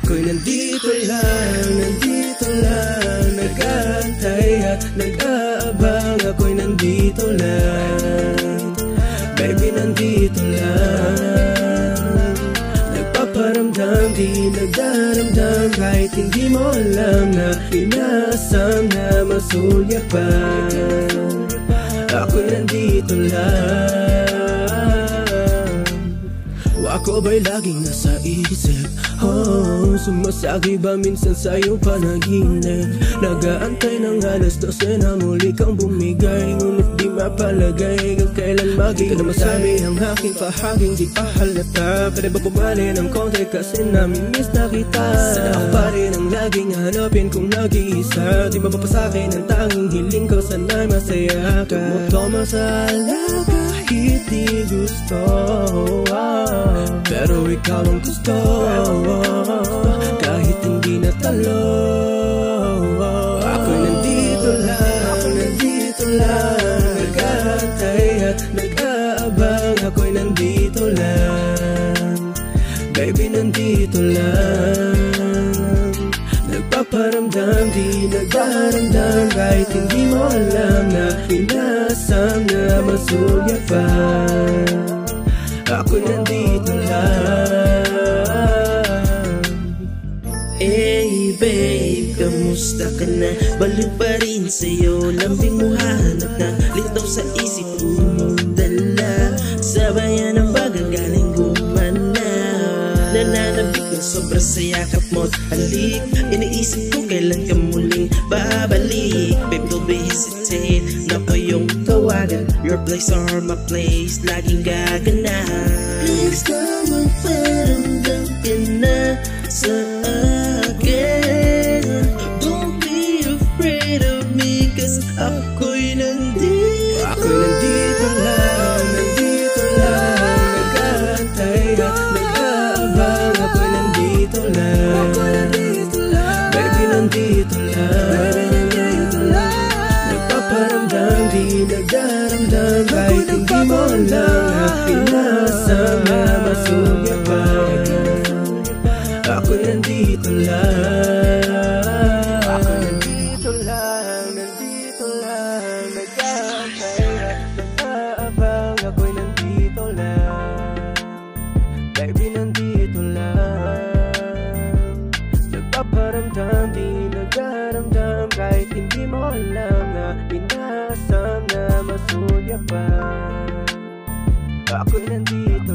Ako'y nandito lang, nag-aantay at nag-aabang. Ako'y nandito lang, baby, nandito lang. Nagpaparamdam, di nagdaramdam, kahit hindi mo alam na inaasam na masulyapan. Ako'y nandito lang. Ako ba'y laging nasa isip? Sumasagi ba minsan sa iyong panaginip? Nag-aantay ng alas 12 na muli kang bumigay, ngunit di mapalagay kung kailan maging. Di ka na masabi ang aking pahaging di pa halata. Pwede ba bumali ng konti kasi namimiss na kita? Sana ako pa rin ang laging hanapin kung nag-iisa. Di ba mapasakin ang tanging hiling ko, sana'y masaya ka. Tumutoma sa alaga, hindi gusto, pero ikaw ang gusto, kahit hindi natalo. Ako'y nandito lang, nag-aantay at nag-aabang. Ako'y nandito lang, baby, nandito lang. Nagpaparamdam, di nagdaramdam, kahit hindi mo alam na inaasam na masulyapan. Ako'y nandito lang. Hey babe, kamusta ka na? Baliw pa rin sa'yo, lambing mo hahanap na. Litaw sa isip mo dala, sabayan ng bagagaling gumana. Nananabik ng sobra sa yakap mo't halik. Iniisip ko kailan ka muling babalik. Babe, don't be hesitate, na ko yung tawagan. Your place or my place, laging gagana. Please come and paramdam ka na sa akin. Don't be afraid of me, cause ako'y nandito. Ako'y nandito lang, nag-aantay at nag-aabang. Ako'y nandito lang, baby, nandito lang. Nagpaparamdam, di nagdaramdam, kahit hindi mo alam na inaasam na masulyapan. Ako'y nandito lang, nag-aantay at nag-aabang. Ako'y nandito lang, baby, nandito lang. Nagpaparamdam, di nagdaramdam, kahit hindi mo alam na inaasam na masulyapan. Ako'y nandito